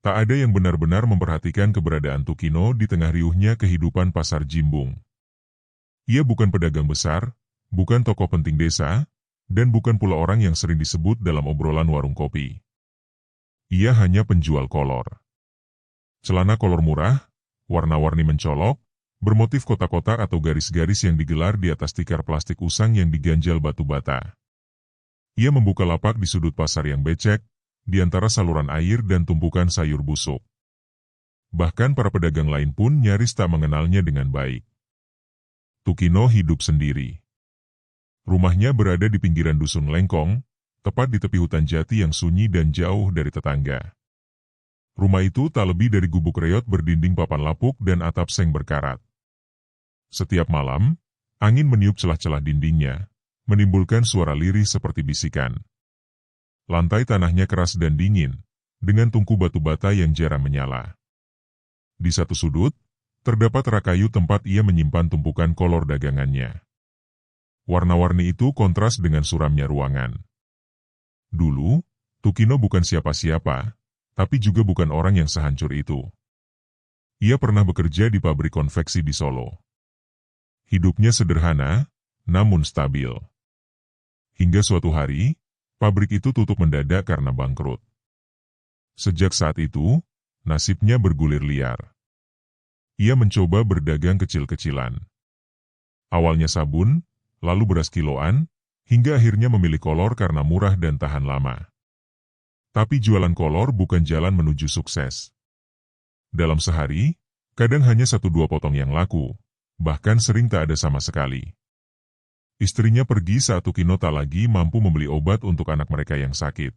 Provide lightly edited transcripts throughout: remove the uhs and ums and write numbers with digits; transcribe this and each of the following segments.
Tak ada yang benar-benar memperhatikan keberadaan Tukino di tengah riuhnya kehidupan pasar Jimbung. Ia bukan pedagang besar, bukan tokoh penting desa, dan bukan pula orang yang sering disebut dalam obrolan warung kopi. Ia hanya penjual kolor. Celana kolor murah, warna-warni mencolok, bermotif kotak-kotak atau garis-garis yang digelar di atas tikar plastik usang yang diganjal batu bata. Ia membuka lapak di sudut pasar yang becek, di antara saluran air dan tumpukan sayur busuk. Bahkan para pedagang lain pun nyaris tak mengenalnya dengan baik. Tukino hidup sendiri. Rumahnya berada di pinggiran dusun Lengkong, tepat di tepi hutan jati yang sunyi dan jauh dari tetangga. Rumah itu tak lebih dari gubuk reot berdinding papan lapuk dan atap seng berkarat. Setiap malam, angin meniup celah-celah dindingnya, menimbulkan suara lirih seperti bisikan. Lantai tanahnya keras dan dingin, dengan tungku batu bata yang jarang menyala. Di satu sudut, terdapat rak kayu tempat ia menyimpan tumpukan kolor dagangannya. Warna-warni itu kontras dengan suramnya ruangan. Dulu, Tukino bukan siapa-siapa, tapi juga bukan orang yang sehancur itu. Ia pernah bekerja di pabrik konveksi di Solo. Hidupnya sederhana, namun stabil. Hingga suatu hari, pabrik itu tutup mendadak karena bangkrut. Sejak saat itu, nasibnya bergulir liar. Ia mencoba berdagang kecil-kecilan. Awalnya sabun, lalu beras kiloan, hingga akhirnya memilih kolor karena murah dan tahan lama. Tapi jualan kolor bukan jalan menuju sukses. Dalam sehari, kadang hanya 1-2 potong yang laku, bahkan sering tak ada sama sekali. Istrinya pergi saat Tukino tak lagi mampu membeli obat untuk anak mereka yang sakit.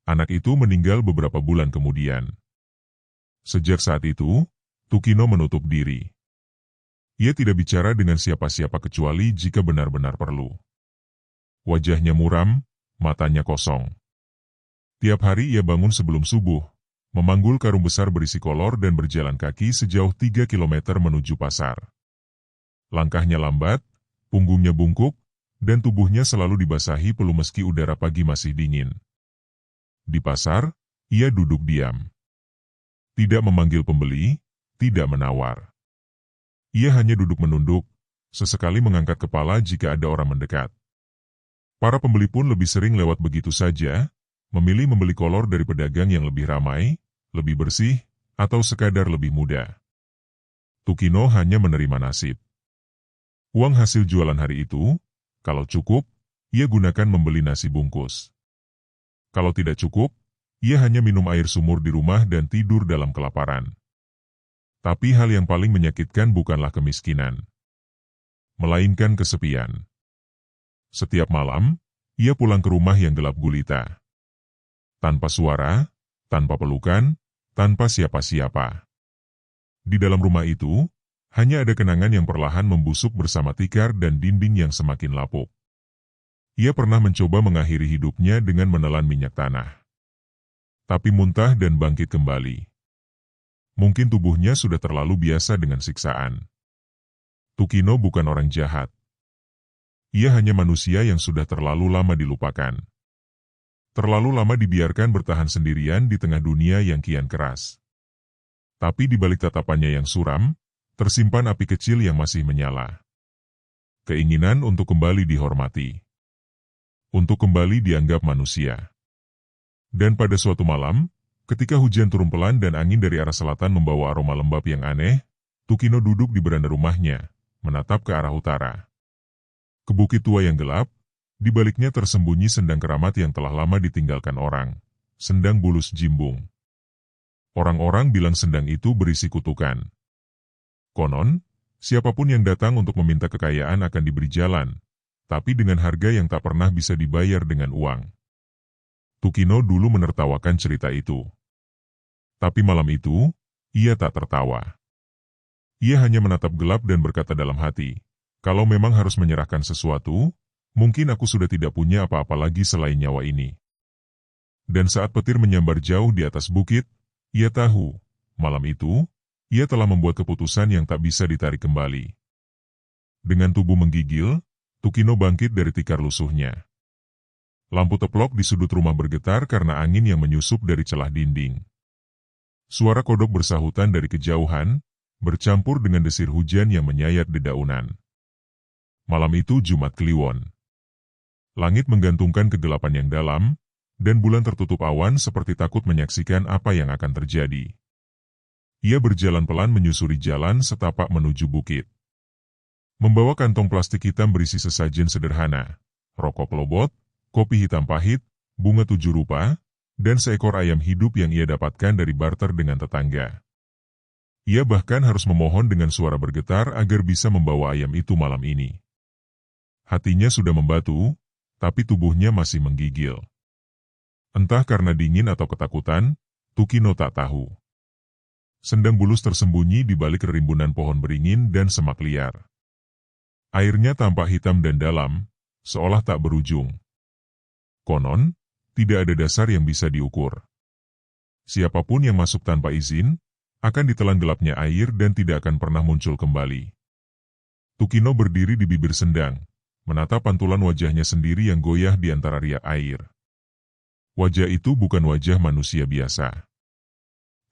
Anak itu meninggal beberapa bulan kemudian. Sejak saat itu, Tukino menutup diri. Ia tidak bicara dengan siapa-siapa kecuali jika benar-benar perlu. Wajahnya muram, matanya kosong. Tiap hari ia bangun sebelum subuh, memanggul karung besar berisi kolor dan berjalan kaki sejauh 3 kilometer menuju pasar. Langkahnya lambat, punggungnya bungkuk, dan tubuhnya selalu dibasahi peluh meski udara pagi masih dingin. Di pasar, ia duduk diam. Tidak memanggil pembeli, tidak menawar. Ia hanya duduk menunduk, sesekali mengangkat kepala jika ada orang mendekat. Para pembeli pun lebih sering lewat begitu saja, memilih membeli kolor dari pedagang yang lebih ramai, lebih bersih, atau sekadar lebih muda. Tukino hanya menerima nasib. Uang hasil jualan hari itu, kalau cukup, ia gunakan membeli nasi bungkus. Kalau tidak cukup, ia hanya minum air sumur di rumah dan tidur dalam kelaparan. Tapi hal yang paling menyakitkan bukanlah kemiskinan, melainkan kesepian. Setiap malam, ia pulang ke rumah yang gelap gulita. Tanpa suara, tanpa pelukan, tanpa siapa-siapa. Di dalam rumah itu, hanya ada kenangan yang perlahan membusuk bersama tikar dan dinding yang semakin lapuk. Ia pernah mencoba mengakhiri hidupnya dengan menelan minyak tanah. Tapi muntah dan bangkit kembali. Mungkin tubuhnya sudah terlalu biasa dengan siksaan. Tukino bukan orang jahat. Ia hanya manusia yang sudah terlalu lama dilupakan. Terlalu lama dibiarkan bertahan sendirian di tengah dunia yang kian keras. Tapi di balik tatapannya yang suram, tersimpan api kecil yang masih menyala. Keinginan untuk kembali dihormati. Untuk kembali dianggap manusia. Dan pada suatu malam, ketika hujan turun pelan dan angin dari arah selatan membawa aroma lembab yang aneh, Tukino duduk di beranda rumahnya, menatap ke arah utara. Ke bukit tua yang gelap, di baliknya tersembunyi sendang keramat yang telah lama ditinggalkan orang, sendang bulus Jimbung. Orang-orang bilang sendang itu berisi kutukan. Konon, siapapun yang datang untuk meminta kekayaan akan diberi jalan, tapi dengan harga yang tak pernah bisa dibayar dengan uang. Tukino dulu menertawakan cerita itu. Tapi malam itu, ia tak tertawa. Ia hanya menatap gelap dan berkata dalam hati, kalau memang harus menyerahkan sesuatu, mungkin aku sudah tidak punya apa-apa lagi selain nyawa ini. Dan saat petir menyambar jauh di atas bukit, ia tahu, malam itu, ia telah membuat keputusan yang tak bisa ditarik kembali. Dengan tubuh menggigil, Tukino bangkit dari tikar lusuhnya. Lampu teplok di sudut rumah bergetar karena angin yang menyusup dari celah dinding. Suara kodok bersahutan dari kejauhan, bercampur dengan desir hujan yang menyayat dedaunan. Malam itu Jumat Kliwon. Langit menggantungkan kegelapan yang dalam, dan bulan tertutup awan seperti takut menyaksikan apa yang akan terjadi. Ia berjalan pelan menyusuri jalan setapak menuju bukit. Membawa kantong plastik hitam berisi sesajen sederhana, rokok lobot, kopi hitam pahit, bunga 7 rupa, dan seekor ayam hidup yang ia dapatkan dari barter dengan tetangga. Ia bahkan harus memohon dengan suara bergetar agar bisa membawa ayam itu malam ini. Hatinya sudah membatu, tapi tubuhnya masih menggigil. Entah karena dingin atau ketakutan, Tukino tak tahu. Sendang bulus tersembunyi di balik rimbunan pohon beringin dan semak liar. Airnya tampak hitam dan dalam, seolah tak berujung. Konon, tidak ada dasar yang bisa diukur. Siapapun yang masuk tanpa izin, akan ditelan gelapnya air dan tidak akan pernah muncul kembali. Tukino berdiri di bibir sendang, menatap pantulan wajahnya sendiri yang goyah di antara riak air. Wajah itu bukan wajah manusia biasa,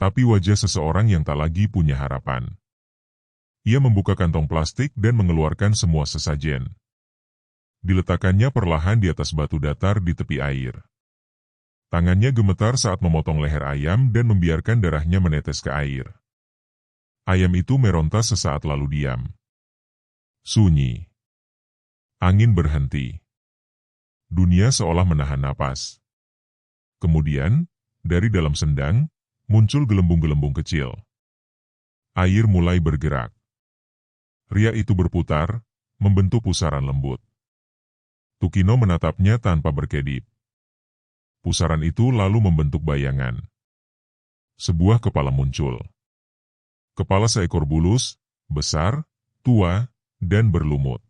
tapi wajah seseorang yang tak lagi punya harapan. Ia membuka kantong plastik dan mengeluarkan semua sesajen. Diletakkannya perlahan di atas batu datar di tepi air. Tangannya gemetar saat memotong leher ayam dan membiarkan darahnya menetes ke air. Ayam itu meronta sesaat lalu diam. Sunyi. Angin berhenti. Dunia seolah menahan napas. Kemudian, dari dalam sendang, muncul gelembung-gelembung kecil. Air mulai bergerak. Riak itu berputar, membentuk pusaran lembut. Tukino menatapnya tanpa berkedip. Pusaran itu lalu membentuk bayangan. Sebuah kepala muncul. Kepala seekor bulus, besar, tua, dan berlumut.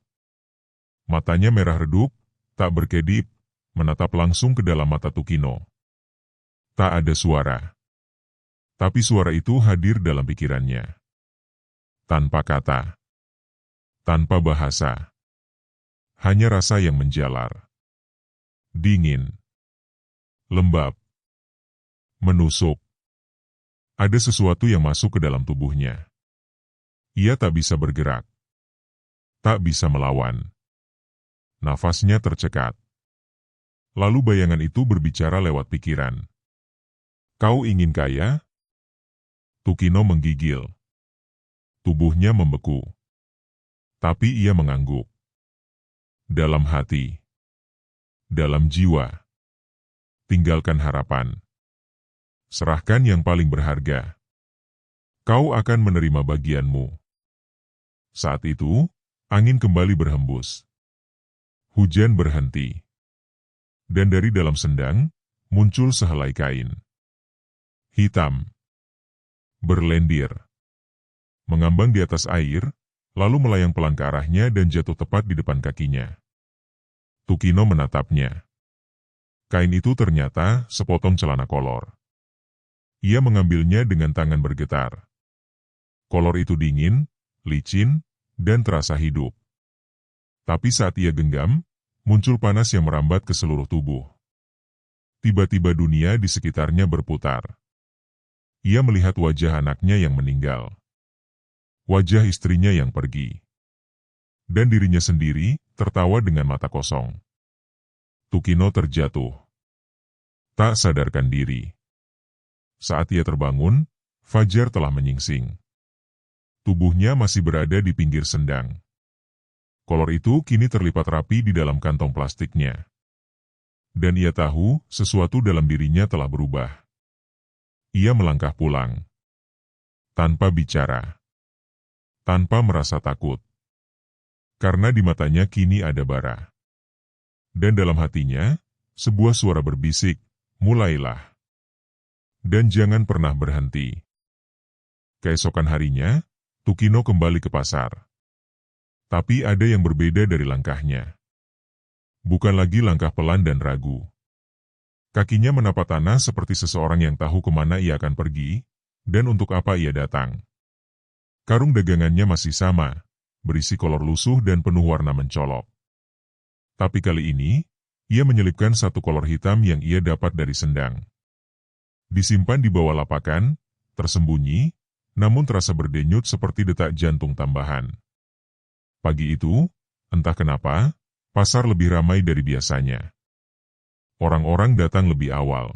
Matanya merah redup, tak berkedip, menatap langsung ke dalam mata Tukino. Tak ada suara. Tapi suara itu hadir dalam pikirannya. Tanpa kata. Tanpa bahasa. Hanya rasa yang menjalar. Dingin. Lembab. Menusuk. Ada sesuatu yang masuk ke dalam tubuhnya. Ia tak bisa bergerak. Tak bisa melawan. Nafasnya tercekat. Lalu bayangan itu berbicara lewat pikiran. Kau ingin kaya? Tukino menggigil. Tubuhnya membeku. Tapi ia mengangguk. Dalam hati. Dalam jiwa. Tinggalkan harapan. Serahkan yang paling berharga. Kau akan menerima bagianmu. Saat itu, angin kembali berhembus. Hujan berhenti. Dan dari dalam sendang, muncul sehelai kain. Hitam. Berlendir. Mengambang di atas air, lalu melayang pelan ke arahnya dan jatuh tepat di depan kakinya. Tukino menatapnya. Kain itu ternyata sepotong celana kolor. Ia mengambilnya dengan tangan bergetar. Kolor itu dingin, licin, dan terasa hidup. Tapi saat ia genggam, muncul panas yang merambat ke seluruh tubuh. Tiba-tiba dunia di sekitarnya berputar. Ia melihat wajah anaknya yang meninggal. Wajah istrinya yang pergi. Dan dirinya sendiri tertawa dengan mata kosong. Tukino terjatuh. Tak sadarkan diri. Saat ia terbangun, fajar telah menyingsing. Tubuhnya masih berada di pinggir sendang. Kolor itu kini terlipat rapi di dalam kantong plastiknya. Dan ia tahu sesuatu dalam dirinya telah berubah. Ia melangkah pulang. Tanpa bicara. Tanpa merasa takut. Karena di matanya kini ada bara. Dan dalam hatinya, sebuah suara berbisik, mulailah. Dan jangan pernah berhenti. Keesokan harinya, Tukino kembali ke pasar. Tapi ada yang berbeda dari langkahnya. Bukan lagi langkah pelan dan ragu. Kakinya menapak tanah seperti seseorang yang tahu kemana ia akan pergi, dan untuk apa ia datang. Karung dagangannya masih sama, berisi kolor lusuh dan penuh warna mencolok. Tapi kali ini, ia menyelipkan satu kolor hitam yang ia dapat dari sendang. Disimpan di bawah lapakan, tersembunyi, namun terasa berdenyut seperti detak jantung tambahan. Pagi itu, entah kenapa, pasar lebih ramai dari biasanya. Orang-orang datang lebih awal.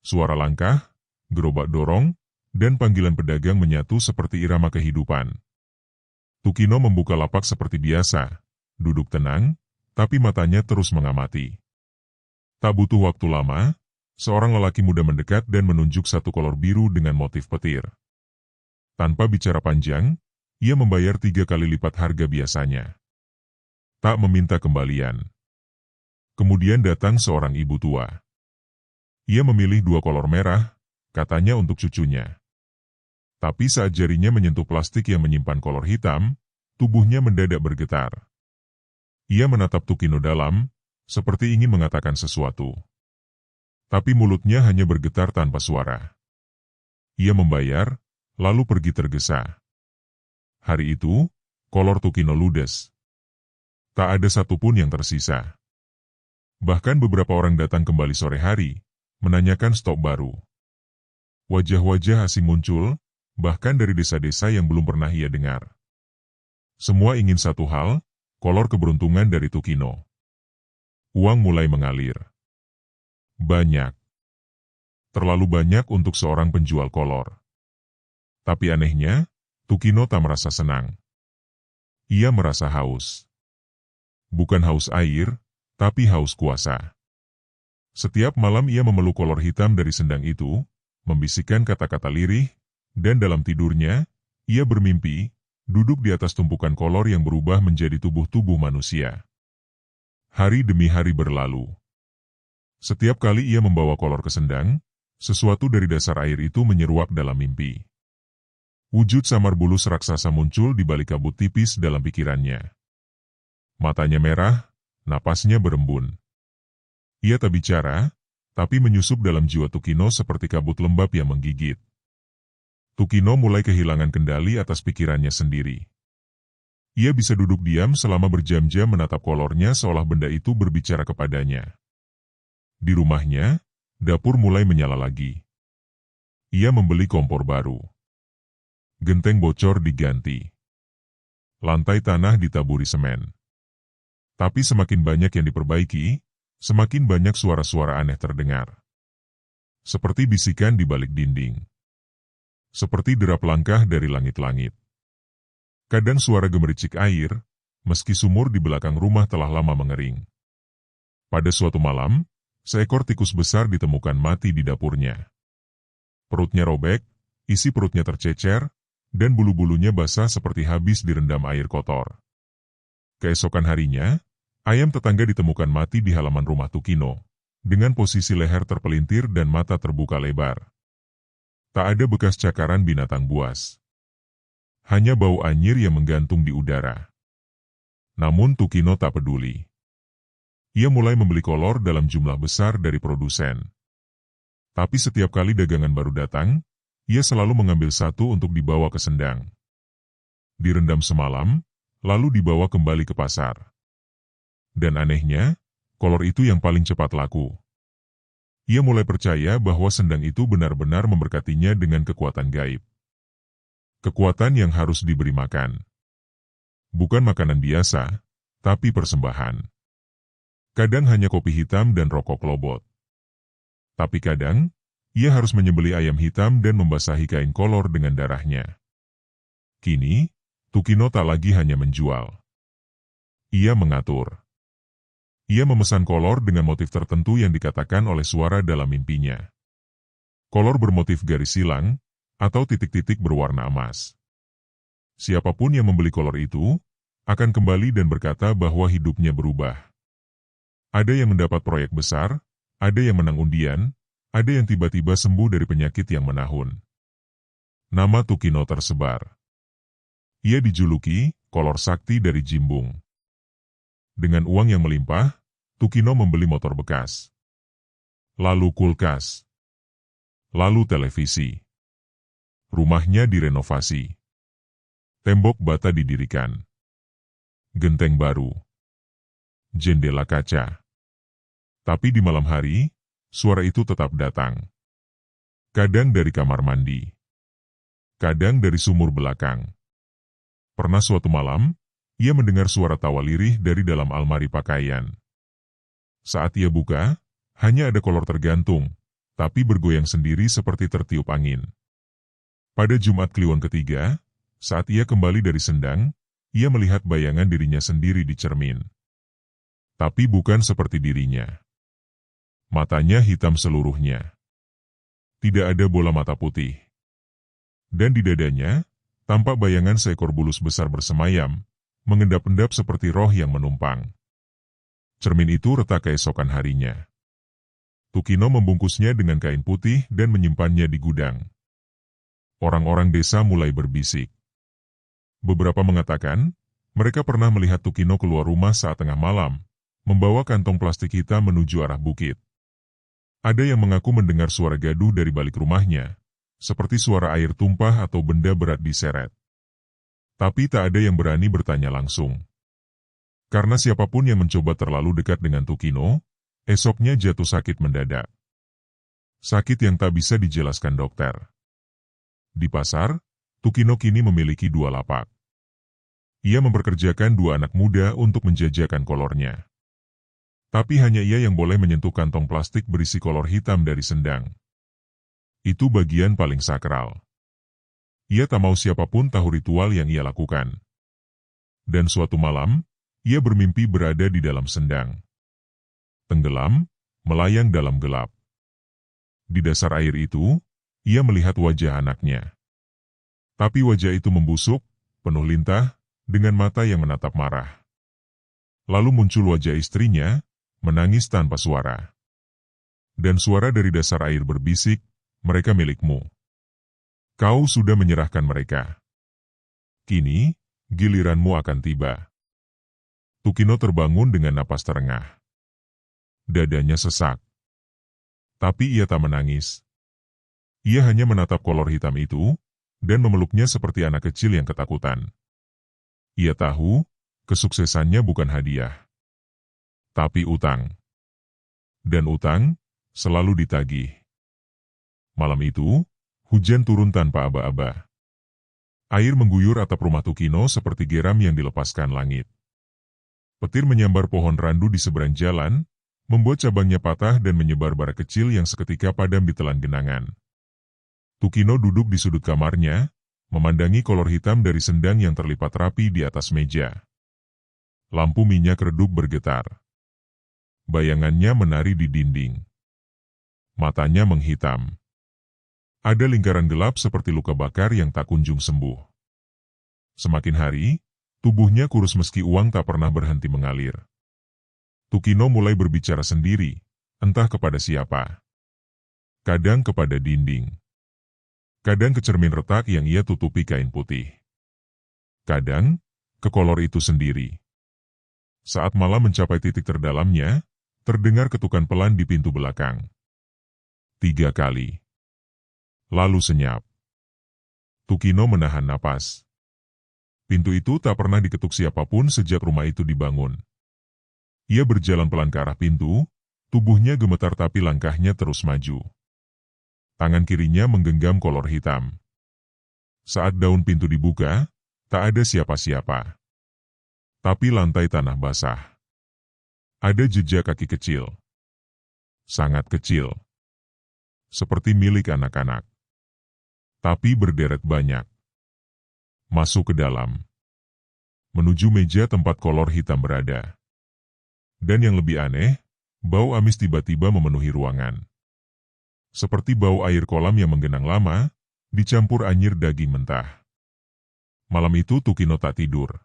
Suara langkah, gerobak dorong, dan panggilan pedagang menyatu seperti irama kehidupan. Tukino membuka lapak seperti biasa, duduk tenang, tapi matanya terus mengamati. Tak butuh waktu lama, seorang lelaki muda mendekat dan menunjuk satu kolor biru dengan motif petir. Tanpa bicara panjang, ia membayar 3 kali lipat harga biasanya. Tak meminta kembalian. Kemudian datang seorang ibu tua. Ia memilih 2 kolor merah, katanya untuk cucunya. Tapi saat jarinya menyentuh plastik yang menyimpan kolor hitam, tubuhnya mendadak bergetar. Ia menatap Tukino dalam, seperti ingin mengatakan sesuatu. Tapi mulutnya hanya bergetar tanpa suara. Ia membayar, lalu pergi tergesa. Hari itu, kolor Tukino ludes. Tak ada satupun yang tersisa. Bahkan beberapa orang datang kembali sore hari, menanyakan stok baru. Wajah-wajah asing muncul, bahkan dari desa-desa yang belum pernah ia dengar. Semua ingin satu hal, kolor keberuntungan dari Tukino. Uang mulai mengalir. Banyak. Terlalu banyak untuk seorang penjual kolor. Tapi anehnya, Tukino tak merasa senang. Ia merasa haus. Bukan haus air, tapi haus kuasa. Setiap malam ia memeluk kolor hitam dari sendang itu, membisikkan kata-kata lirih, dan dalam tidurnya, ia bermimpi, duduk di atas tumpukan kolor yang berubah menjadi tubuh-tubuh manusia. Hari demi hari berlalu. Setiap kali ia membawa kolor ke sendang, sesuatu dari dasar air itu menyeruak dalam mimpi. Wujud samar bulus raksasa muncul di balik kabut tipis dalam pikirannya. Matanya merah, napasnya berembun. Ia tak bicara, tapi menyusup dalam jiwa Tukino seperti kabut lembab yang menggigit. Tukino mulai kehilangan kendali atas pikirannya sendiri. Ia bisa duduk diam selama berjam-jam menatap kolornya seolah benda itu berbicara kepadanya. Di rumahnya, dapur mulai menyala lagi. Ia membeli kompor baru. Genteng bocor diganti. Lantai tanah ditaburi semen. Tapi semakin banyak yang diperbaiki, semakin banyak suara-suara aneh terdengar. Seperti bisikan di balik dinding. Seperti derap langkah dari langit-langit. Kadang suara gemericik air, meski sumur di belakang rumah telah lama mengering. Pada suatu malam, seekor tikus besar ditemukan mati di dapurnya. Perutnya robek, isi perutnya tercecer, dan bulu-bulunya basah seperti habis direndam air kotor. Keesokan harinya, ayam tetangga ditemukan mati di halaman rumah Tukino, dengan posisi leher terpelintir dan mata terbuka lebar. Tak ada bekas cakaran binatang buas. Hanya bau anyir yang menggantung di udara. Namun Tukino tak peduli. Ia mulai membeli kolor dalam jumlah besar dari produsen. Tapi setiap kali dagangan baru datang, ia selalu mengambil satu untuk dibawa ke sendang. Direndam semalam, lalu dibawa kembali ke pasar. Dan anehnya, kolor itu yang paling cepat laku. Ia mulai percaya bahwa sendang itu benar-benar memberkatinya dengan kekuatan gaib. Kekuatan yang harus diberi makan. Bukan makanan biasa, tapi persembahan. Kadang hanya kopi hitam dan rokok lobot. Tapi kadang, ia harus menyembelih ayam hitam dan membasahi kain kolor dengan darahnya. Kini, Tukino tak lagi hanya menjual. Ia mengatur. Ia memesan kolor dengan motif tertentu yang dikatakan oleh suara dalam mimpinya. Kolor bermotif garis silang, atau titik-titik berwarna emas. Siapapun yang membeli kolor itu, akan kembali dan berkata bahwa hidupnya berubah. Ada yang mendapat proyek besar, ada yang menang undian, ada yang tiba-tiba sembuh dari penyakit yang menahun. Nama Tukino tersebar. Ia dijuluki, kolor sakti dari Jimbung. Dengan uang yang melimpah, Tukino membeli motor bekas. Lalu kulkas. Lalu televisi. Rumahnya direnovasi. Tembok bata didirikan. Genteng baru. Jendela kaca. Tapi di malam hari, suara itu tetap datang. Kadang dari kamar mandi. Kadang dari sumur belakang. Pernah suatu malam, ia mendengar suara tawa lirih dari dalam almari pakaian. Saat ia buka, hanya ada kolor tergantung, tapi bergoyang sendiri seperti tertiup angin. Pada Jumat Kliwon ketiga, saat ia kembali dari sendang, ia melihat bayangan dirinya sendiri di cermin. Tapi bukan seperti dirinya. Matanya hitam seluruhnya. Tidak ada bola mata putih. Dan di dadanya, tampak bayangan seekor bulus besar bersemayam, mengendap-endap seperti roh yang menumpang. Cermin itu retak keesokan harinya. Tukino membungkusnya dengan kain putih dan menyimpannya di gudang. Orang-orang desa mulai berbisik. Beberapa mengatakan, mereka pernah melihat Tukino keluar rumah saat tengah malam, membawa kantong plastik hitam menuju arah bukit. Ada yang mengaku mendengar suara gaduh dari balik rumahnya, seperti suara air tumpah atau benda berat diseret. Tapi tak ada yang berani bertanya langsung. Karena siapapun yang mencoba terlalu dekat dengan Tukino, esoknya jatuh sakit mendadak. Sakit yang tak bisa dijelaskan dokter. Di pasar, Tukino kini memiliki 2 lapak. Ia memperkerjakan 2 anak muda untuk menjajakan kolornya. Tapi hanya ia yang boleh menyentuh kantong plastik berisi kolor hitam dari sendang. Itu bagian paling sakral. Ia tak mau siapapun tahu ritual yang ia lakukan. Dan suatu malam, ia bermimpi berada di dalam sendang. Tenggelam, melayang dalam gelap. Di dasar air itu, ia melihat wajah anaknya. Tapi wajah itu membusuk, penuh lintah, dengan mata yang menatap marah. Lalu muncul wajah istrinya, menangis tanpa suara. Dan suara dari dasar air berbisik, mereka milikmu. Kau sudah menyerahkan mereka. Kini, giliranmu akan tiba. Tukino terbangun dengan napas terengah. Dadanya sesak. Tapi ia tak menangis. Ia hanya menatap kolor hitam itu, dan memeluknya seperti anak kecil yang ketakutan. Ia tahu, kesuksesannya bukan hadiah. Tapi utang. Dan utang, selalu ditagih. Malam itu, hujan turun tanpa aba-aba. Air mengguyur atap rumah Tukino seperti geram yang dilepaskan langit. Petir menyambar pohon randu di seberang jalan, membuat cabangnya patah dan menyebar bara kecil yang seketika padam ditelan genangan. Tukino duduk di sudut kamarnya, memandangi kolor hitam dari sendang yang terlipat rapi di atas meja. Lampu minyak redup bergetar. Bayangannya menari di dinding. Matanya menghitam. Ada lingkaran gelap seperti luka bakar yang tak kunjung sembuh. Semakin hari, tubuhnya kurus meski uang tak pernah berhenti mengalir. Tukino mulai berbicara sendiri, entah kepada siapa. Kadang kepada dinding. Kadang ke cermin retak yang ia tutupi kain putih. Kadang, ke kolor itu sendiri. Saat malam mencapai titik terdalamnya, terdengar ketukan pelan di pintu belakang. 3 kali. Lalu senyap. Tukino menahan napas. Pintu itu tak pernah diketuk siapapun sejak rumah itu dibangun. Ia berjalan pelan ke arah pintu, tubuhnya gemetar tapi langkahnya terus maju. Tangan kirinya menggenggam kolor hitam. Saat daun pintu dibuka, tak ada siapa-siapa. Tapi lantai tanah basah. Ada jejak kaki kecil. Sangat kecil. Seperti milik anak-anak. Tapi berderet banyak. Masuk ke dalam. Menuju meja tempat kolor hitam berada. Dan yang lebih aneh, bau amis tiba-tiba memenuhi ruangan. Seperti bau air kolam yang menggenang lama, dicampur anyir daging mentah. Malam itu Tukino tak tidur.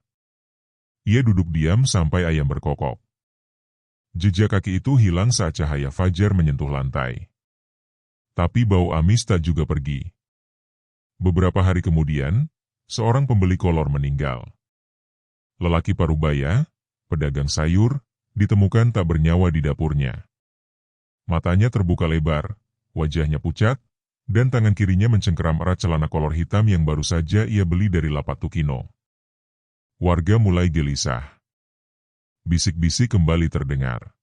Ia duduk diam sampai ayam berkokok. Jejak kaki itu hilang saat cahaya fajar menyentuh lantai. Tapi bau amis tak juga pergi. Beberapa hari kemudian, seorang pembeli kolor meninggal. Lelaki parubaya, pedagang sayur, ditemukan tak bernyawa di dapurnya. Matanya terbuka lebar, wajahnya pucat, dan tangan kirinya mencengkeram erat celana kolor hitam yang baru saja ia beli dari lapak Tukino. Warga mulai gelisah. Bisik-bisik kembali terdengar.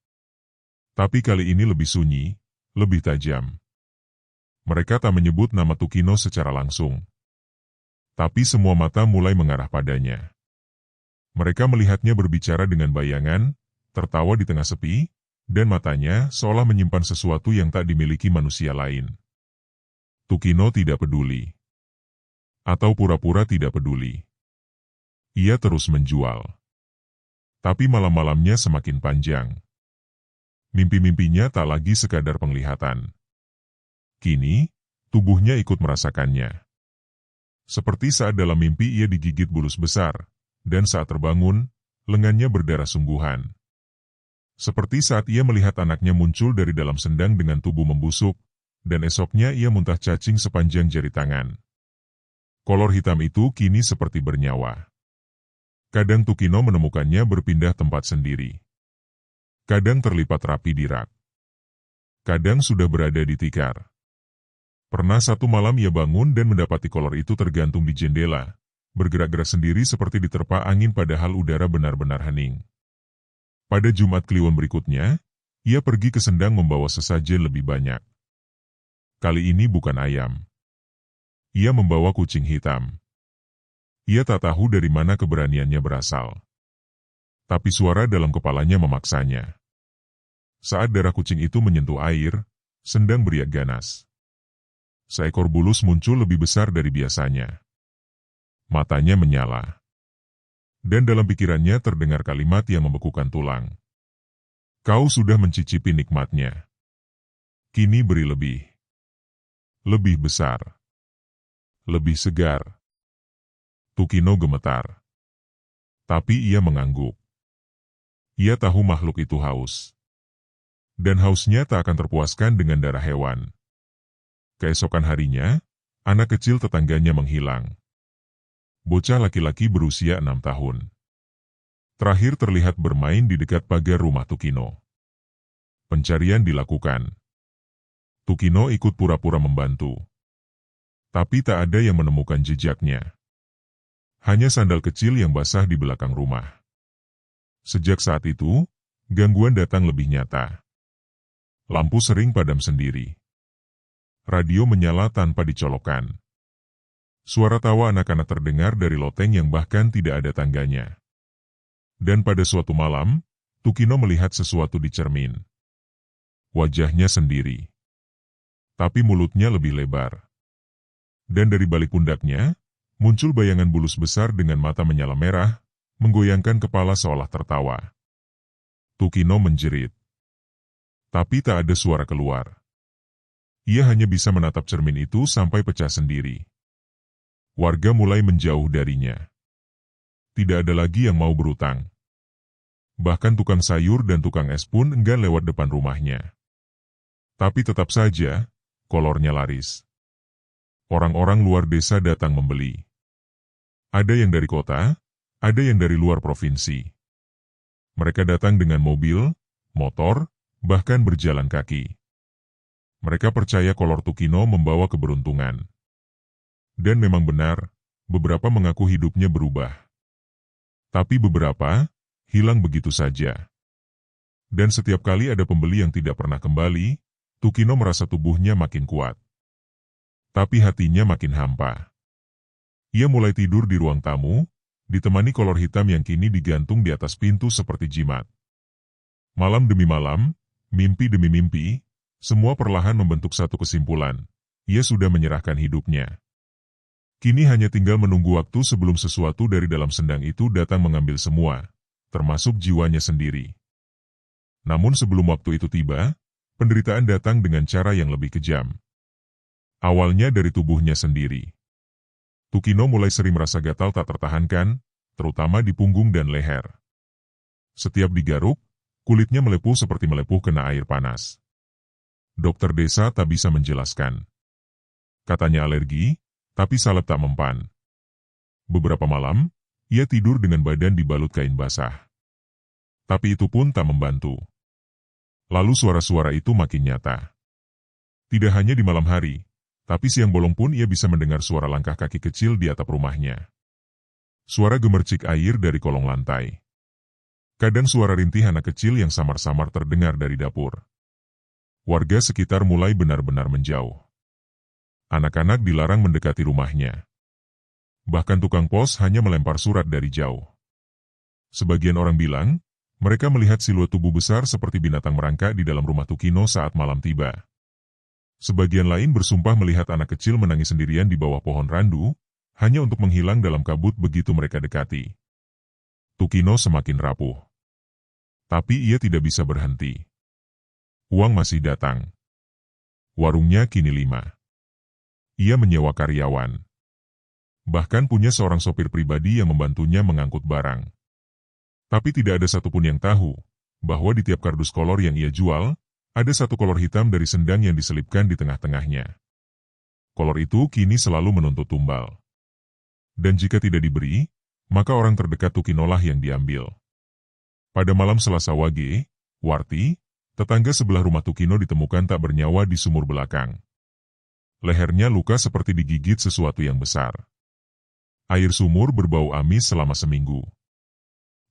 Tapi kali ini lebih sunyi, lebih tajam. Mereka tak menyebut nama Tukino secara langsung. Tapi semua mata mulai mengarah padanya. Mereka melihatnya berbicara dengan bayangan, tertawa di tengah sepi, dan matanya seolah menyimpan sesuatu yang tak dimiliki manusia lain. Tukino tidak peduli. Atau pura-pura tidak peduli. Ia terus menjual. Tapi malam-malamnya semakin panjang. Mimpi-mimpinya tak lagi sekadar penglihatan. Kini, tubuhnya ikut merasakannya. Seperti saat dalam mimpi ia digigit bulus besar, dan saat terbangun, lengannya berdarah sungguhan. Seperti saat ia melihat anaknya muncul dari dalam sendang dengan tubuh membusuk, dan esoknya ia muntah cacing sepanjang jari tangan. Kolor hitam itu kini seperti bernyawa. Kadang Tukino menemukannya berpindah tempat sendiri. Kadang terlipat rapi di rak. Kadang sudah berada di tikar. Pernah satu malam ia bangun dan mendapati kolor itu tergantung di jendela, bergerak-gerak sendiri seperti diterpa angin padahal udara benar-benar hening. Pada Jumat Kliwon berikutnya, ia pergi ke sendang membawa sesajen lebih banyak. Kali ini bukan ayam. Ia membawa kucing hitam. Ia tak tahu dari mana keberaniannya berasal. Tapi suara dalam kepalanya memaksanya. Saat darah kucing itu menyentuh air, sendang beriak ganas. Seekor bulus muncul lebih besar dari biasanya. Matanya menyala. Dan dalam pikirannya terdengar kalimat yang membekukan tulang. Kau sudah mencicipi nikmatnya. Kini beri lebih. Lebih besar. Lebih segar. Tukino gemetar. Tapi ia mengangguk. Ia tahu makhluk itu haus. Dan hausnya tak akan terpuaskan dengan darah hewan. Keesokan harinya, anak kecil tetangganya menghilang. Bocah laki-laki berusia 6 tahun. Terakhir terlihat bermain di dekat pagar rumah Tukino. Pencarian dilakukan. Tukino ikut pura-pura membantu. Tapi tak ada yang menemukan jejaknya. Hanya sandal kecil yang basah di belakang rumah. Sejak saat itu, gangguan datang lebih nyata. Lampu sering padam sendiri. Radio menyala tanpa dicolokkan. Suara tawa anak-anak terdengar dari loteng yang bahkan tidak ada tangganya. Dan pada suatu malam, Tukino melihat sesuatu di cermin. Wajahnya sendiri. Tapi mulutnya lebih lebar. Dan dari balik pundaknya, muncul bayangan bulus besar dengan mata menyala merah, menggoyangkan kepala seolah tertawa. Tukino menjerit. Tapi tak ada suara keluar. Ia hanya bisa menatap cermin itu sampai pecah sendiri. Warga mulai menjauh darinya. Tidak ada lagi yang mau berutang. Bahkan tukang sayur dan tukang es pun enggan lewat depan rumahnya. Tapi tetap saja, kolornya laris. Orang-orang luar desa datang membeli. Ada yang dari kota, ada yang dari luar provinsi. Mereka datang dengan mobil, motor, bahkan berjalan kaki. Mereka percaya kolor Tukino membawa keberuntungan. Dan memang benar, beberapa mengaku hidupnya berubah. Tapi beberapa, hilang begitu saja. Dan setiap kali ada pembeli yang tidak pernah kembali, Tukino merasa tubuhnya makin kuat. Tapi hatinya makin hampa. Ia mulai tidur di ruang tamu, ditemani kolor hitam yang kini digantung di atas pintu seperti jimat. Malam demi malam, mimpi demi mimpi, semua perlahan membentuk satu kesimpulan. Ia sudah menyerahkan hidupnya. Kini hanya tinggal menunggu waktu sebelum sesuatu dari dalam sendang itu datang mengambil semua, termasuk jiwanya sendiri. Namun sebelum waktu itu tiba, penderitaan datang dengan cara yang lebih kejam. Awalnya dari tubuhnya sendiri. Tukino mulai sering merasa gatal tak tertahankan, terutama di punggung dan leher. Setiap digaruk, kulitnya melepuh seperti melepuh kena air panas. Dokter desa tak bisa menjelaskan. Katanya alergi, tapi salep tak mempan. Beberapa malam, ia tidur dengan badan dibalut kain basah. Tapi itu pun tak membantu. Lalu suara-suara itu makin nyata. Tidak hanya di malam hari, tapi siang bolong pun ia bisa mendengar suara langkah kaki kecil di atap rumahnya. Suara gemercik air dari kolong lantai. Kadang suara rintih anak kecil yang samar-samar terdengar dari dapur. Warga sekitar mulai benar-benar menjauh. Anak-anak dilarang mendekati rumahnya. Bahkan tukang pos hanya melempar surat dari jauh. Sebagian orang bilang, mereka melihat siluet tubuh besar seperti binatang merangkak di dalam rumah Tukino saat malam tiba. Sebagian lain bersumpah melihat anak kecil menangis sendirian di bawah pohon randu, hanya untuk menghilang dalam kabut begitu mereka dekati. Tukino semakin rapuh. Tapi ia tidak bisa berhenti. Uang masih datang. Warungnya kini 5. Ia menyewa karyawan. Bahkan punya seorang sopir pribadi yang membantunya mengangkut barang. Tapi tidak ada satupun yang tahu, bahwa di tiap kardus kolor yang ia jual, ada satu kolor hitam dari sendang yang diselipkan di tengah-tengahnya. Kolor itu kini selalu menuntut tumbal. Dan jika tidak diberi, maka orang terdekat Tukinolah yang diambil. Pada malam Selasa Wage, Warti, tetangga sebelah rumah Tukino ditemukan tak bernyawa di sumur belakang. Lehernya luka seperti digigit sesuatu yang besar. Air sumur berbau amis selama seminggu.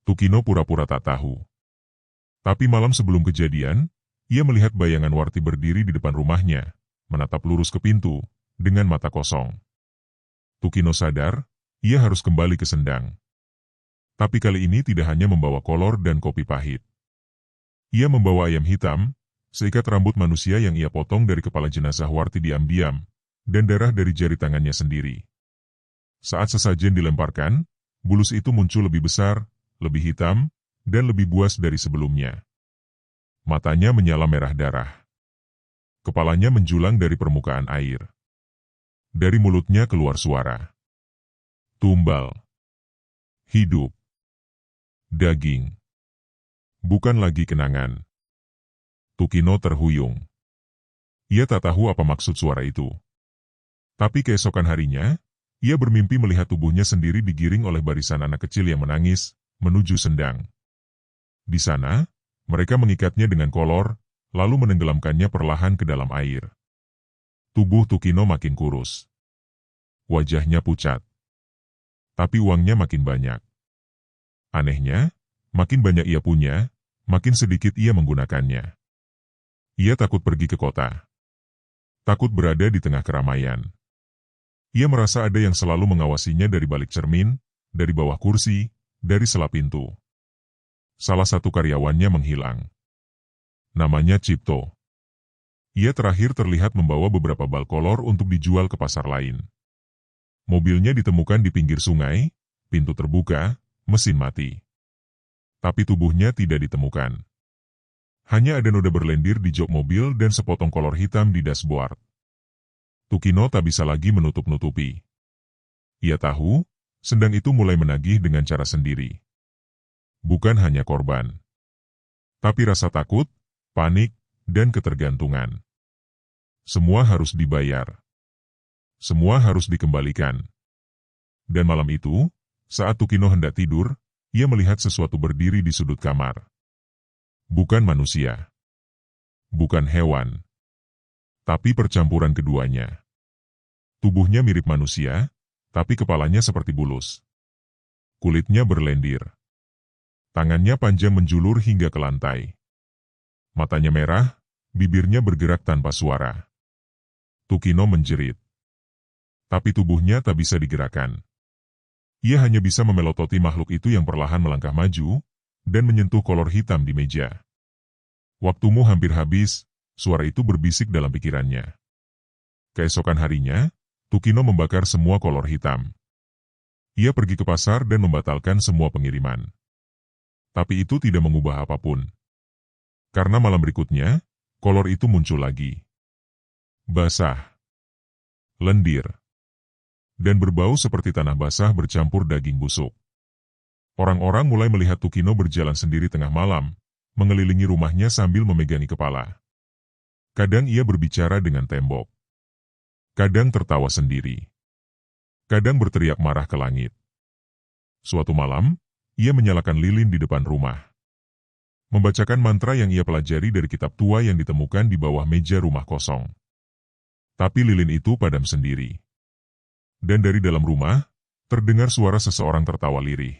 Tukino pura-pura tak tahu. Tapi malam sebelum kejadian, ia melihat bayangan Warti berdiri di depan rumahnya, menatap lurus ke pintu, dengan mata kosong. Tukino sadar, ia harus kembali ke sendang. Tapi kali ini tidak hanya membawa kolor dan kopi pahit. Ia membawa ayam hitam, seikat rambut manusia yang ia potong dari kepala jenazah Warti diam-diam, dan darah dari jari tangannya sendiri. Saat sesajen dilemparkan, bulus itu muncul lebih besar, lebih hitam, dan lebih buas dari sebelumnya. Matanya menyala merah darah. Kepalanya menjulang dari permukaan air. Dari mulutnya keluar suara. Tumbal. Hidup. Daging. Bukan lagi kenangan. Tukino terhuyung. Ia tak tahu apa maksud suara itu. Tapi keesokan harinya, ia bermimpi melihat tubuhnya sendiri digiring oleh barisan anak kecil yang menangis, menuju sendang. Di sana, mereka mengikatnya dengan kolor, lalu menenggelamkannya perlahan ke dalam air. Tubuh Tukino makin kurus. Wajahnya pucat. Tapi uangnya makin banyak. Anehnya, makin banyak ia punya, makin sedikit ia menggunakannya. Ia takut pergi ke kota. Takut berada di tengah keramaian. Ia merasa ada yang selalu mengawasinya dari balik cermin, dari bawah kursi, dari sela pintu. Salah satu karyawannya menghilang. Namanya Cipto. Ia terakhir terlihat membawa beberapa bal kolor untuk dijual ke pasar lain. Mobilnya ditemukan di pinggir sungai, pintu terbuka, mesin mati. Tapi tubuhnya tidak ditemukan. Hanya ada noda berlendir di jok mobil dan sepotong kolor hitam di dashboard. Tukino tak bisa lagi menutup-nutupi. Ia tahu, sendang itu mulai menagih dengan cara sendiri. Bukan hanya korban. Tapi rasa takut, panik, dan ketergantungan. Semua harus dibayar. Semua harus dikembalikan. Dan malam itu, saat Tukino hendak tidur, ia melihat sesuatu berdiri di sudut kamar. Bukan manusia. Bukan hewan. Tapi percampuran keduanya. Tubuhnya mirip manusia, tapi kepalanya seperti bulus. Kulitnya berlendir. Tangannya panjang menjulur hingga ke lantai. Matanya merah, bibirnya bergerak tanpa suara. Tukino menjerit. Tapi tubuhnya tak bisa digerakkan. Ia hanya bisa memelototi makhluk itu yang perlahan melangkah maju, dan menyentuh kolor hitam di meja. Waktumu hampir habis, suara itu berbisik dalam pikirannya. Keesokan harinya, Tukino membakar semua kolor hitam. Ia pergi ke pasar dan membatalkan semua pengiriman. Tapi itu tidak mengubah apapun. Karena malam berikutnya, kolor itu muncul lagi. Basah. Lendir. Dan berbau seperti tanah basah bercampur daging busuk. Orang-orang mulai melihat Tukino berjalan sendiri tengah malam, mengelilingi rumahnya sambil memegangi kepala. Kadang ia berbicara dengan tembok. Kadang tertawa sendiri. Kadang berteriak marah ke langit. Suatu malam, ia menyalakan lilin di depan rumah. Membacakan mantra yang ia pelajari dari kitab tua yang ditemukan di bawah meja rumah kosong. Tapi lilin itu padam sendiri. Dan dari dalam rumah, terdengar suara seseorang tertawa lirih.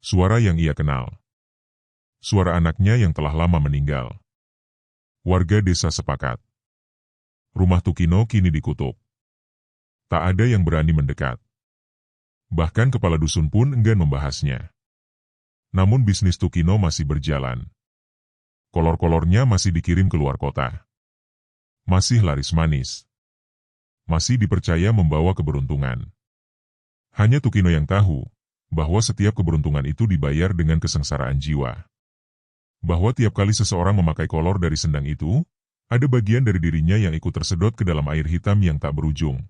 Suara yang ia kenal. Suara anaknya yang telah lama meninggal. Warga desa sepakat. Rumah Tukino kini dikutuk. Tak ada yang berani mendekat. Bahkan kepala dusun pun enggan membahasnya. Namun bisnis Tukino masih berjalan. Kolor-kolornya masih dikirim ke luar kota. Masih laris manis. Masih dipercaya membawa keberuntungan. Hanya Tukino yang tahu bahwa setiap keberuntungan itu dibayar dengan kesengsaraan jiwa. Bahwa tiap kali seseorang memakai kolor dari sendang itu, ada bagian dari dirinya yang ikut tersedot ke dalam air hitam yang tak berujung.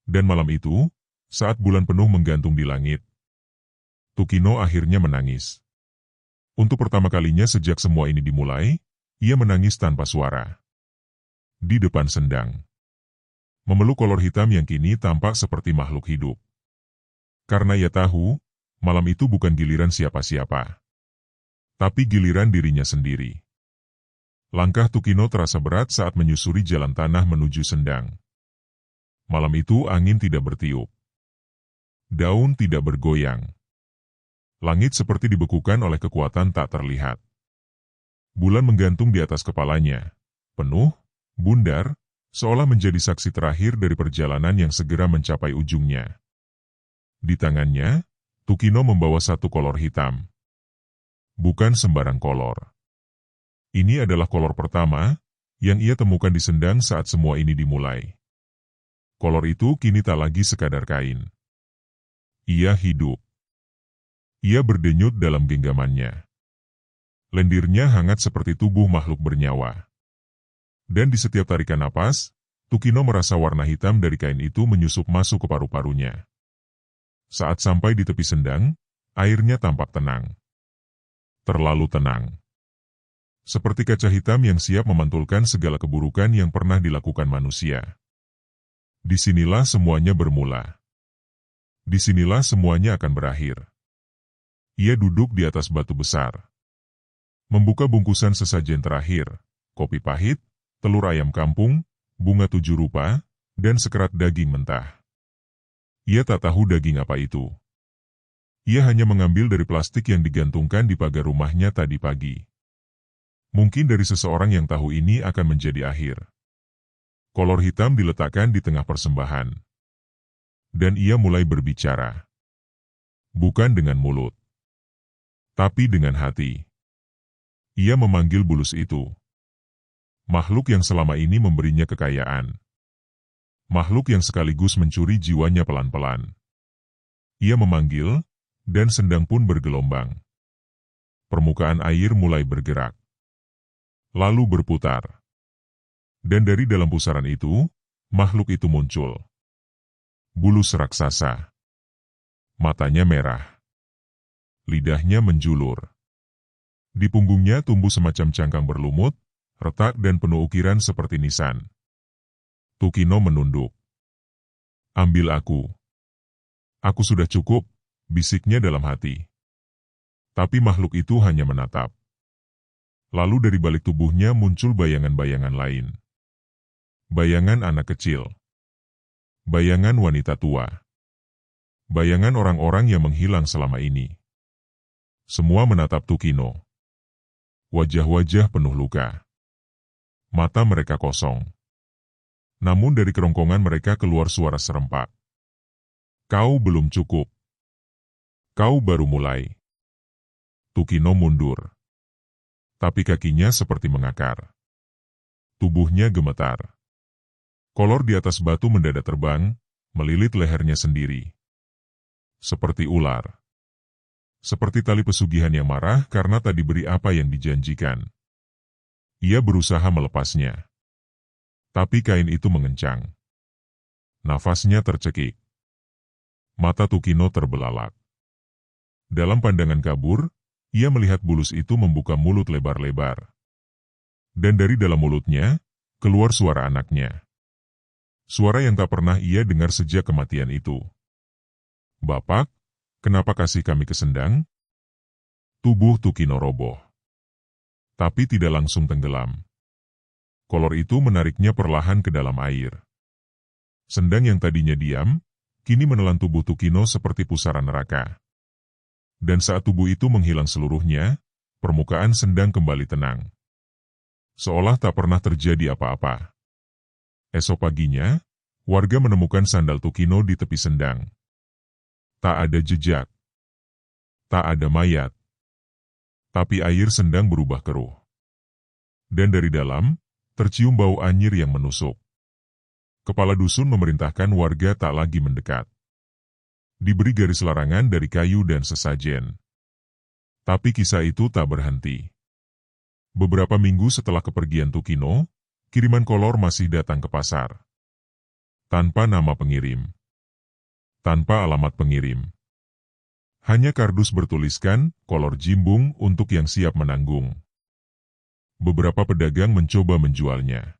Dan malam itu, saat bulan penuh menggantung di langit, Tukino akhirnya menangis. Untuk pertama kalinya sejak semua ini dimulai, ia menangis tanpa suara. Di depan sendang. Memeluk kolor hitam yang kini tampak seperti makhluk hidup. Karena ia tahu, malam itu bukan giliran siapa-siapa. Tapi giliran dirinya sendiri. Langkah Tukino terasa berat saat menyusuri jalan tanah menuju sendang. Malam itu angin tidak bertiup. Daun tidak bergoyang. Langit seperti dibekukan oleh kekuatan tak terlihat. Bulan menggantung di atas kepalanya, penuh, bundar, seolah menjadi saksi terakhir dari perjalanan yang segera mencapai ujungnya. Di tangannya, Tukino membawa satu kolor hitam. Bukan sembarang kolor. Ini adalah kolor pertama yang ia temukan di sendang saat semua ini dimulai. Kolor itu kini tak lagi sekadar kain. Ia hidup. Ia berdenyut dalam genggamannya. Lendirnya hangat seperti tubuh makhluk bernyawa. Dan di setiap tarikan napas, Tukino merasa warna hitam dari kain itu menyusup masuk ke paru-parunya. Saat sampai di tepi sendang, airnya tampak tenang. Terlalu tenang. Seperti kaca hitam yang siap memantulkan segala keburukan yang pernah dilakukan manusia. Disinilah semuanya bermula. Disinilah semuanya akan berakhir. Ia duduk di atas batu besar. Membuka bungkusan sesajen terakhir, kopi pahit, telur ayam kampung, bunga 7 rupa, dan sekerat daging mentah. Ia tak tahu daging apa itu. Ia hanya mengambil dari plastik yang digantungkan di pagar rumahnya tadi pagi. Mungkin dari seseorang yang tahu ini akan menjadi akhir. Kolor hitam diletakkan di tengah persembahan. Dan ia mulai berbicara. Bukan dengan mulut. Tapi dengan hati. Ia memanggil bulus itu. Makhluk yang selama ini memberinya kekayaan. Makhluk yang sekaligus mencuri jiwanya pelan-pelan. Ia memanggil, dan sendang pun bergelombang. Permukaan air mulai bergerak. Lalu berputar. Dan dari dalam pusaran itu, makhluk itu muncul. Bulus raksasa. Matanya merah. Lidahnya menjulur. Di punggungnya tumbuh semacam cangkang berlumut, retak dan penuh ukiran seperti nisan. Tukino menunduk. Ambil aku. Aku sudah cukup, bisiknya dalam hati. Tapi makhluk itu hanya menatap. Lalu dari balik tubuhnya muncul bayangan-bayangan lain. Bayangan anak kecil. Bayangan wanita tua. Bayangan orang-orang yang menghilang selama ini. Semua menatap Tukino. Wajah-wajah penuh luka. Mata mereka kosong. Namun dari kerongkongan mereka keluar suara serempak. Kau belum cukup. Kau baru mulai. Tukino mundur. Tapi kakinya seperti mengakar. Tubuhnya gemetar. Kolor di atas batu mendadak terbang, melilit lehernya sendiri. Seperti ular. Seperti tali pesugihan yang marah karena tak diberi apa yang dijanjikan. Ia berusaha melepasnya. Tapi kain itu mengencang. Nafasnya tercekik. Mata Tukino terbelalak. Dalam pandangan kabur, ia melihat bulus itu membuka mulut lebar-lebar. Dan dari dalam mulutnya, keluar suara anaknya. Suara yang tak pernah ia dengar sejak kematian itu. Bapak, kenapa kasih kami ke sendang? Tubuh Tukino roboh. Tapi tidak langsung tenggelam. Kolor itu menariknya perlahan ke dalam air. Sendang yang tadinya diam, kini menelan tubuh Tukino seperti pusaran neraka. Dan saat tubuh itu menghilang seluruhnya, permukaan sendang kembali tenang. Seolah tak pernah terjadi apa-apa. Esok paginya, Warga menemukan sandal Tukino di tepi sendang. Tak ada jejak. Tak ada mayat. Tapi air sendang berubah keruh. Dan dari dalam, tercium bau anyir yang menusuk. Kepala dusun memerintahkan warga tak lagi mendekat. Diberi garis larangan dari kayu dan sesajen. Tapi kisah itu tak berhenti. Beberapa minggu setelah kepergian Tukino, kiriman kolor masih datang ke pasar. Tanpa nama pengirim. Tanpa alamat pengirim. Hanya kardus bertuliskan, kolor Jimbung untuk yang siap menanggung. Beberapa pedagang mencoba menjualnya.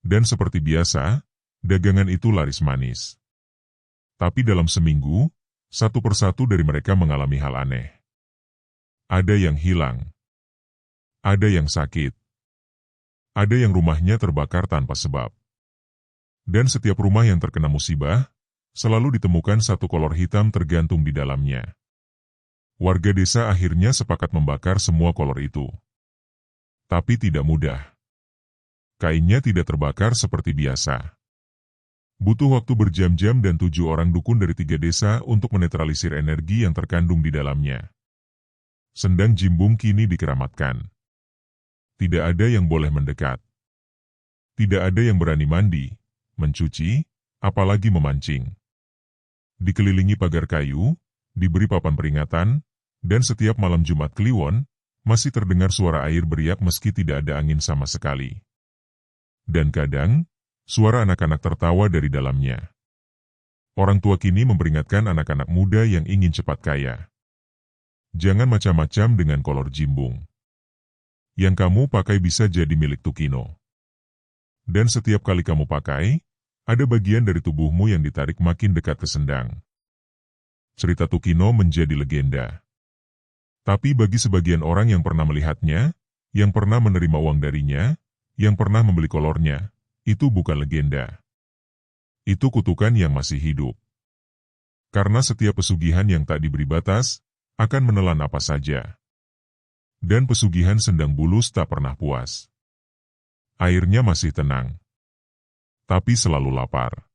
Dan seperti biasa, dagangan itu laris manis. Tapi dalam seminggu, satu persatu dari mereka mengalami hal aneh. Ada yang hilang. Ada yang sakit. Ada yang rumahnya terbakar tanpa sebab. Dan setiap rumah yang terkena musibah, selalu ditemukan satu kolor hitam tergantung di dalamnya. Warga desa akhirnya sepakat membakar semua kolor itu. Tapi tidak mudah. Kainnya tidak terbakar seperti biasa. Butuh waktu berjam-jam dan 7 orang dukun dari 3 desa untuk menetralisir energi yang terkandung di dalamnya. Sendang Jimbung kini dikeramatkan. Tidak ada yang boleh mendekat. Tidak ada yang berani mandi, mencuci, apalagi memancing. Dikelilingi pagar kayu, diberi papan peringatan, dan setiap malam Jumat Kliwon, masih terdengar suara air beriak meski tidak ada angin sama sekali. Dan kadang, suara anak-anak tertawa dari dalamnya. Orang tua kini memperingatkan anak-anak muda yang ingin cepat kaya. Jangan macam-macam dengan kolor Jimbung. Yang kamu pakai bisa jadi milik Tukino. Dan setiap kali kamu pakai, ada bagian dari tubuhmu yang ditarik makin dekat ke sendang. Cerita Tukino menjadi legenda. Tapi bagi sebagian orang yang pernah melihatnya, yang pernah menerima uang darinya, yang pernah membeli kolornya, itu bukan legenda. Itu kutukan yang masih hidup. Karena setiap pesugihan yang tak diberi batas, akan menelan apa saja. Dan pesugihan Sendang Bulus tak pernah puas. Airnya masih tenang. Tapi selalu lapar.